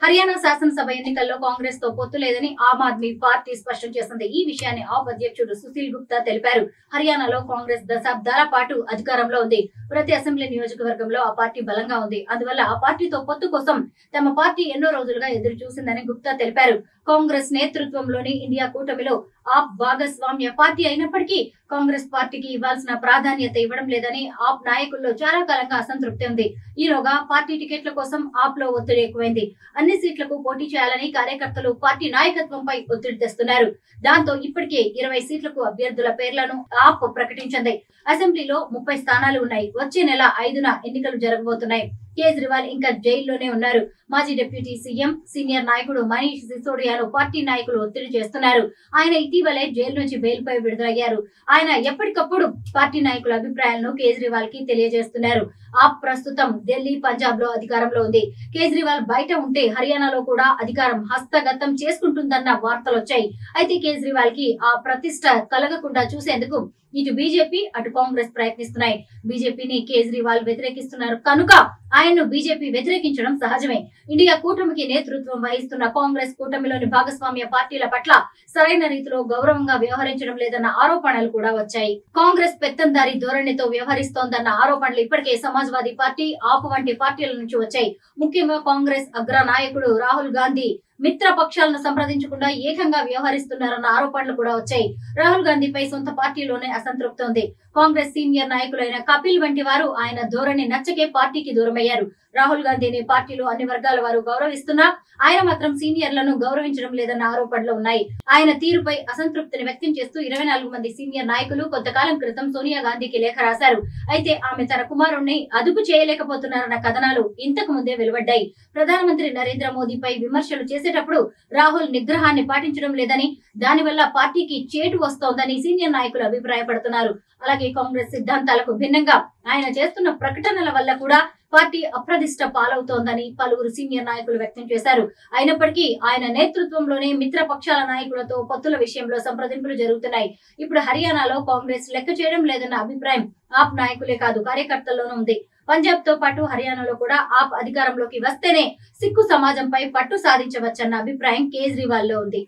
హర్యానా శాసనసభ ఎన్నికల్లో కాంగ్రెస్ తో పొత్తు లేదని ఆమ్ ఆద్మీ పార్టీ స్పష్టం చేసింది. ఈ విషయాన్ని ఆప్ అధ్యక్షుడు సుశీల్ గుప్తా తెలిపారు. హర్యానాలో కాంగ్రెస్ దశాబ్దాల పాటు అధికారంలో ఉంది. ప్రతి అసెంబ్లీ నియోజకవర్గంలో ఆ పార్టీ బలంగా ఉంది. అందువల్ల ఆ పార్టీతో పొత్తు కోసం తమ పార్టీ ఎన్నో రోజులుగా ఎదురు చూసిందని గుప్తా తెలిపారు. కాంగ్రెస్ నేతృత్వంలోని ఇండియా కూటమిలో ఆప్ భాగస్వామ్య పార్టీ అయినప్పటికీ కాంగ్రెస్ పార్టీకి ఇవ్వాల్సిన ప్రాధాన్యత ఇవ్వడం లేదని ఆప్ నాయకుల్లో చాలా కాలంగా అసంతృప్తి ఉంది. ఈలోగా పార్టీ టికెట్ల కోసం ఆప్ లో ఒత్తిడి ఎక్కువైంది. అన్ని సీట్లకు పోటీ చేయాలని కార్యకర్తలు పార్టీ నాయకత్వంపై ఒత్తిడి తెస్తున్నారు. దాంతో ఇప్పటికే 20 సీట్లకు అభ్యర్థుల పేర్లను ఆప్ ప్రకటించింది. అసెంబ్లీలో 30 స్థానాలు ఉన్నాయి. వచ్చే నెల 5న ఎన్నికలు జరగబోతున్నాయి. కేజ్రీవాల్ ఇంకా జైల్లోనే ఉన్నారు. మాజీ డిప్యూటీ సీఎం సీనియర్ నాయకుడు మనీష్ సిసోడియాను పార్టీ నాయకులు ఒత్తిడి చేస్తున్నారు. ఆయన ఇటీవలే జైలు నుంచి బెయిల్ పై విడుదలయ్యారు. ఆయన ఎప్పటికప్పుడు పార్టీ నాయకుల అభిప్రాయాలను కేజ్రీవాల్ కి తెలియజేస్తున్నారు. ఆప్ ప్రస్తుతం ఢిల్లీ, పంజాబ్ లో అధికారంలో ఉంది. కేజ్రీవాల్ బయట ఉంటే హర్యానాలో కూడా అధికారం హస్తగతం చేసుకుంటుందన్న వార్తలు వచ్చాయి. అయితే కేజ్రీవాల్ కి ఆ ప్రతిష్ట కలగకుండా చూసేందుకు ఇటు బీజేపీ అటు కాంగ్రెస్ ప్రయత్నిస్తున్నాయి. బీజేపీని కేజ్రీవాల్ వ్యతిరేకిస్తున్నారు కనుక ఆయన్ను బీజేపీ వ్యతిరేకించడం సహజమే. ఇండియా కూటమికి నేతృత్వం వహిస్తున్న కాంగ్రెస్ కూటమిలోని భాగస్వామ్య పార్టీల పట్ల సరైన రీతిలో గౌరవంగా వ్యవహరించడం లేదన్న ఆరోపణలు కూడా వచ్చాయి. కాంగ్రెస్ పెత్తందారీ ధోరణితో వ్యవహరిస్తోందన్న ఆరోపణలు ఇప్పటికే సమాజ్వాదీ పార్టీ, ఆప్ వంటి పార్టీల నుంచి వచ్చాయి. ముఖ్యంగా కాంగ్రెస్ అగ్ర నాయకుడు రాహుల్ గాంధీ మిత్ర పక్షాలను సంప్రదించకుండా ఏకంగా వ్యవహరిస్తున్నారన్న ఆరోపణలు కూడా వచ్చాయి. రాహుల్ గాంధీపై సొంత పార్టీలోనే అసంతృప్తి ఉంది. కాంగ్రెస్ సీనియర్ నాయకులైన కపిల్ వంటి వారు ఆయన ధోరణి నచ్చకే పార్టీకి దూరమయ్యారు. రాహుల్ గాంధీని పార్టీలో అన్ని వర్గాల వారు గౌరవిస్తున్నా ఆయన మాత్రం సీనియర్లను గౌరవించడం లేదన్న ఆరోపణలు ఉన్నాయి. ఆయన తీరుపై అసంతృప్తిని వ్యక్తం చేస్తూ 24 మంది సీనియర్ నాయకులు కొంతకాలం క్రితం సోనియా గాంధీకి లేఖ రాశారు. అయితే ఆమె తన కుమారుణ్ణి అదుపు చేయలేకపోతున్నారన్న కథనాలు ఇంతకు ముందే వెలువడ్డాయి. ప్రధానమంత్రి నరేంద్ర మోదీపై విమర్శలు చేసేటప్పుడు రాహుల్ నిగ్రహాన్ని పాటించడం లేదని, దానివల్ల పార్టీకి చేటు వస్తోందని సీనియర్ నాయకులు అభిప్రాయపడుతున్నారు. అలాగే కాంగ్రెస్ సిద్ధాంతాలకు భిన్నంగా ఆయన చేస్తున్న ప్రకటనల వల్ల కూడా పార్టీ అప్రదిష్ట పాలవుతోందని పలువురు సీనియర్ నాయకులు వ్యక్తం చేశారు. అయినప్పటికీ ఆయన నేతృత్వంలోనే మిత్ర పక్షాల నాయకులతో పొత్తుల విషయంలో సంప్రదింపులు జరుగుతున్నాయి. ఇప్పుడు హర్యానాలో కాంగ్రెస్ లెక్క చేయడం లేదన్న అభిప్రాయం ఆప్ నాయకులే కాదు కార్యకర్తల్లోనూ ఉంది. పంజాబ్ తో పాటు హర్యానాలో కూడా ఆప్ అధికారంలోకి వస్తేనే సిక్కు సమాజంపై పట్టు సాధించవచ్చన్న అభిప్రాయం కేజ్రీవాల్ లో ఉంది.